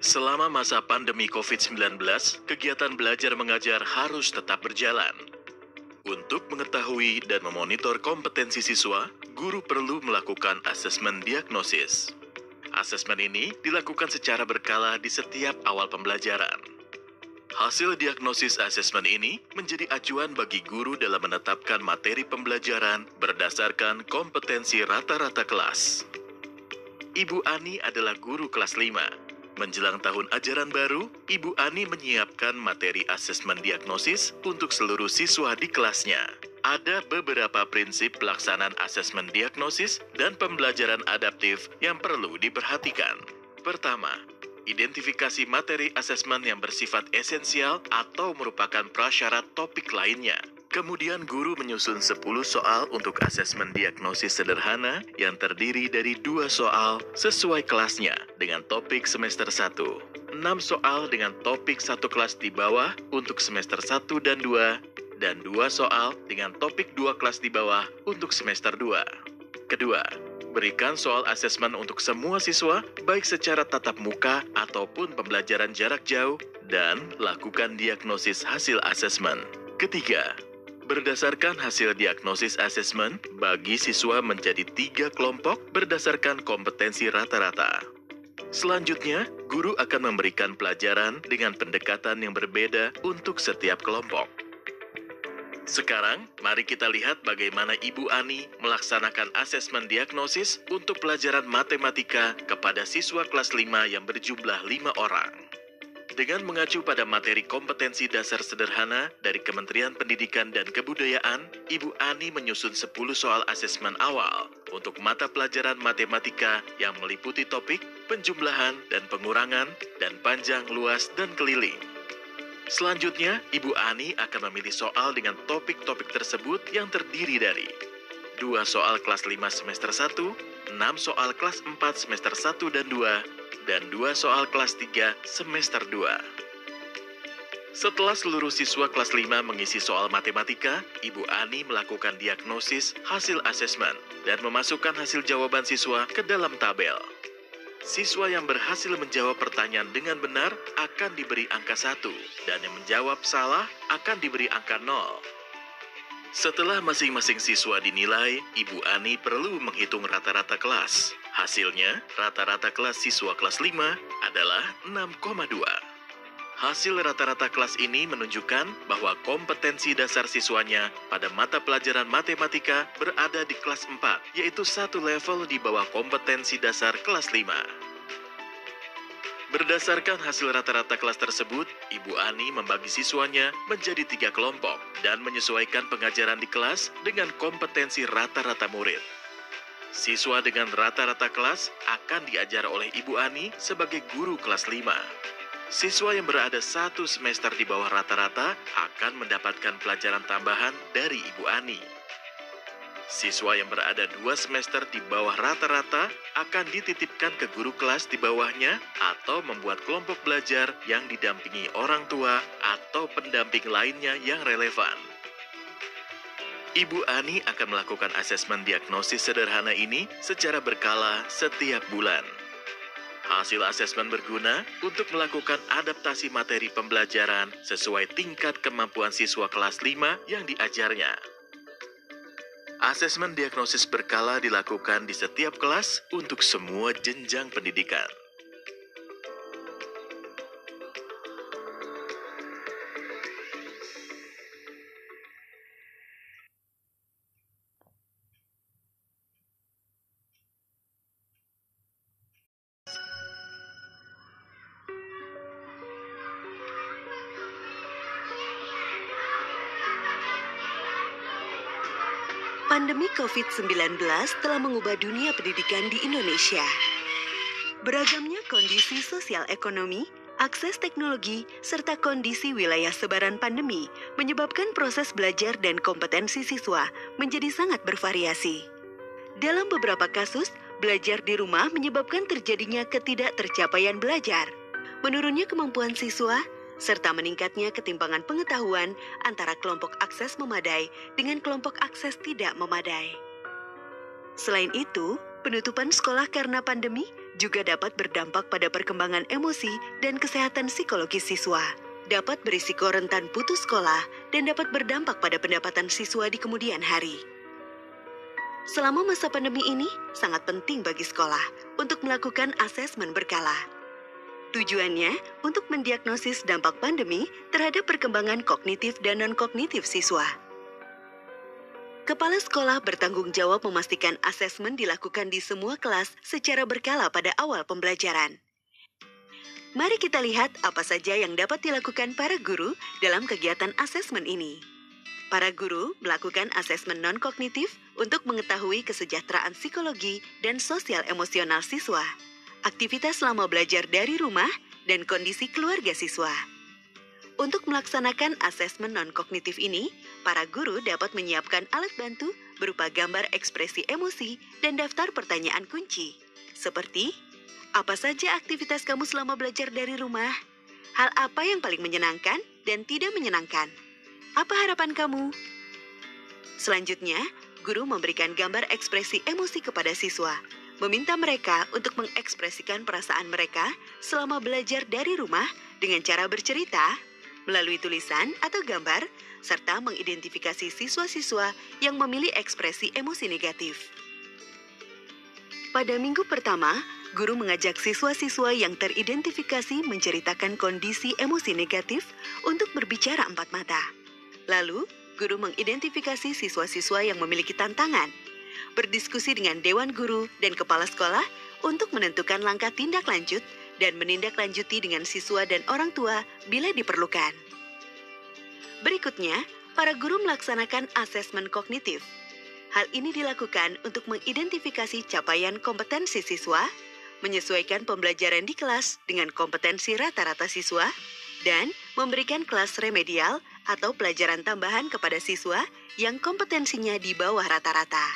Selama masa pandemi COVID-19, kegiatan belajar mengajar harus tetap berjalan. Untuk mengetahui dan memonitor kompetensi siswa, guru perlu melakukan asesmen diagnosis. Asesmen ini dilakukan secara berkala di setiap awal pembelajaran. Hasil diagnosis asesmen ini menjadi acuan bagi guru dalam menetapkan materi pembelajaran berdasarkan kompetensi rata-rata kelas. Ibu Ani adalah guru kelas 5. Menjelang tahun ajaran baru, Ibu Ani menyiapkan materi asesmen diagnosis untuk seluruh siswa di kelasnya. Ada beberapa prinsip pelaksanaan asesmen diagnosis dan pembelajaran adaptif yang perlu diperhatikan. Pertama, identifikasi materi asesmen yang bersifat esensial atau merupakan prasyarat topik lainnya. Kemudian guru menyusun 10 soal untuk asesmen diagnosis sederhana yang terdiri dari 2 soal sesuai kelasnya dengan topik semester 1, 6 soal dengan topik satu kelas di bawah untuk semester 1 dan 2, dan 2 soal dengan topik 2 kelas di bawah untuk semester 2. Kedua, berikan soal asesmen untuk semua siswa, baik secara tatap muka ataupun pembelajaran jarak jauh, dan lakukan diagnosis hasil asesmen. Ketiga, berdasarkan hasil diagnosis asesmen, bagi siswa menjadi 3 kelompok berdasarkan kompetensi rata-rata. Selanjutnya, guru akan memberikan pelajaran dengan pendekatan yang berbeda untuk setiap kelompok. Sekarang, mari kita lihat bagaimana Ibu Ani melaksanakan asesmen diagnosis untuk pelajaran matematika kepada siswa kelas 5 yang berjumlah 5 orang. Dengan mengacu pada materi kompetensi dasar sederhana dari Kementerian Pendidikan dan Kebudayaan, Ibu Ani menyusun 10 soal asesmen awal untuk mata pelajaran matematika yang meliputi topik, penjumlahan dan pengurangan, dan panjang, luas, dan keliling. Selanjutnya, Ibu Ani akan memilih soal dengan topik-topik tersebut yang terdiri dari 2 soal kelas 5 semester 1, 6 soal kelas 4 semester 1 dan 2, dan 2 soal kelas 3 semester 2. Setelah seluruh siswa kelas 5 mengisi soal matematika, Ibu Ani melakukan diagnosis hasil asesmen dan memasukkan hasil jawaban siswa ke dalam tabel. Siswa yang berhasil menjawab pertanyaan dengan benar akan diberi angka 1, dan yang menjawab salah akan diberi angka 0. Setelah masing-masing siswa dinilai, Ibu Ani perlu menghitung rata-rata kelas. Hasilnya, rata-rata kelas siswa kelas 5 adalah 6,2. Hasil rata-rata kelas ini menunjukkan bahwa kompetensi dasar siswanya pada mata pelajaran matematika berada di kelas 4, yaitu 1 level di bawah kompetensi dasar kelas 5. Berdasarkan hasil rata-rata kelas tersebut, Ibu Ani membagi siswanya menjadi 3 kelompok dan menyesuaikan pengajaran di kelas dengan kompetensi rata-rata murid. Siswa dengan rata-rata kelas akan diajar oleh Ibu Ani sebagai guru kelas 5. Siswa yang berada 1 semester di bawah rata-rata akan mendapatkan pelajaran tambahan dari Ibu Ani. Siswa yang berada 2 semester di bawah rata-rata akan dititipkan ke guru kelas di bawahnya atau membuat kelompok belajar yang didampingi orang tua atau pendamping lainnya yang relevan. Ibu Ani akan melakukan asesmen diagnosis sederhana ini secara berkala setiap bulan. Hasil asesmen berguna untuk melakukan adaptasi materi pembelajaran sesuai tingkat kemampuan siswa kelas 5 yang diajarnya. Asesmen diagnosis berkala dilakukan di setiap kelas untuk semua jenjang pendidikan. Pandemi COVID-19 telah mengubah dunia pendidikan di Indonesia. Beragamnya kondisi sosial ekonomi, akses teknologi, serta kondisi wilayah sebaran pandemi menyebabkan proses belajar dan kompetensi siswa menjadi sangat bervariasi. Dalam beberapa kasus, belajar di rumah menyebabkan terjadinya ketidaktercapaian belajar, menurunnya kemampuan siswa, serta meningkatnya ketimpangan pengetahuan antara kelompok akses memadai dengan kelompok akses tidak memadai. Selain itu, penutupan sekolah karena pandemi juga dapat berdampak pada perkembangan emosi dan kesehatan psikologis siswa, dapat berisiko rentan putus sekolah, dan dapat berdampak pada pendapatan siswa di kemudian hari. Selama masa pandemi ini, sangat penting bagi sekolah untuk melakukan asesmen berkala. Tujuannya untuk mendiagnosis dampak pandemi terhadap perkembangan kognitif dan non-kognitif siswa. Kepala sekolah bertanggung jawab memastikan asesmen dilakukan di semua kelas secara berkala pada awal pembelajaran. Mari kita lihat apa saja yang dapat dilakukan para guru dalam kegiatan asesmen ini. Para guru melakukan asesmen non-kognitif untuk mengetahui kesejahteraan psikologi dan sosial emosional siswa, aktivitas selama belajar dari rumah, dan kondisi keluarga siswa. Untuk melaksanakan asesmen non-kognitif ini, para guru dapat menyiapkan alat bantu berupa gambar ekspresi emosi dan daftar pertanyaan kunci, seperti, apa saja aktivitas kamu selama belajar dari rumah? Hal apa yang paling menyenangkan dan tidak menyenangkan? Apa harapan kamu? Selanjutnya, guru memberikan gambar ekspresi emosi kepada siswa, meminta mereka untuk mengekspresikan perasaan mereka selama belajar dari rumah dengan cara bercerita, melalui tulisan atau gambar, serta mengidentifikasi siswa-siswa yang memilih ekspresi emosi negatif. Pada minggu pertama, guru mengajak siswa-siswa yang teridentifikasi menceritakan kondisi emosi negatif untuk berbicara empat mata. Lalu, guru mengidentifikasi siswa-siswa yang memiliki tantangan, berdiskusi dengan dewan guru dan kepala sekolah untuk menentukan langkah tindak lanjut dan menindaklanjuti dengan siswa dan orang tua bila diperlukan. Berikutnya, para guru melaksanakan asesmen kognitif. Hal ini dilakukan untuk mengidentifikasi capaian kompetensi siswa, menyesuaikan pembelajaran di kelas dengan kompetensi rata-rata siswa, dan memberikan kelas remedial atau pelajaran tambahan kepada siswa yang kompetensinya di bawah rata-rata.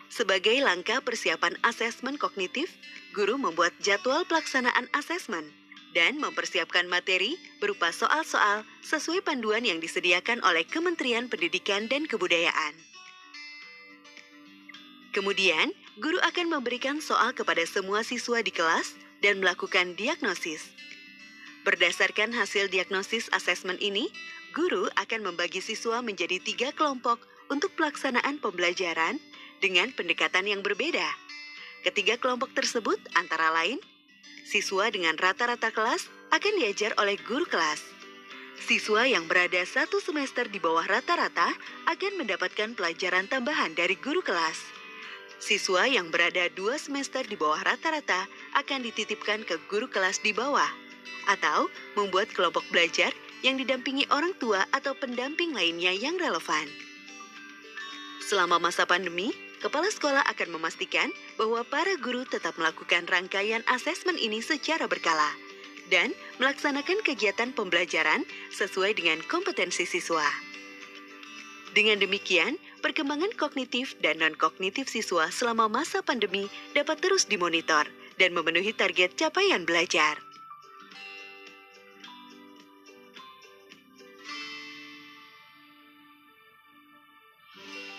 Sebagai langkah persiapan asesmen kognitif, guru membuat jadwal pelaksanaan asesmen dan mempersiapkan materi berupa soal-soal sesuai panduan yang disediakan oleh Kementerian Pendidikan dan Kebudayaan. Kemudian, guru akan memberikan soal kepada semua siswa di kelas dan melakukan diagnosis. Berdasarkan hasil diagnosis asesmen ini, guru akan membagi siswa menjadi 3 kelompok untuk pelaksanaan pembelajaran dengan pendekatan yang berbeda. Ketiga kelompok tersebut antara lain, siswa dengan rata-rata kelas akan diajar oleh guru kelas. Siswa yang berada 1 semester di bawah rata-rata akan mendapatkan pelajaran tambahan dari guru kelas. Siswa yang berada 2 semester di bawah rata-rata akan dititipkan ke guru kelas di bawah, atau membuat kelompok belajar yang didampingi orang tua atau pendamping lainnya yang relevan. Selama masa pandemi, kepala sekolah akan memastikan bahwa para guru tetap melakukan rangkaian asesmen ini secara berkala dan melaksanakan kegiatan pembelajaran sesuai dengan kompetensi siswa. Dengan demikian, perkembangan kognitif dan non-kognitif siswa selama masa pandemi dapat terus dimonitor dan memenuhi target capaian belajar.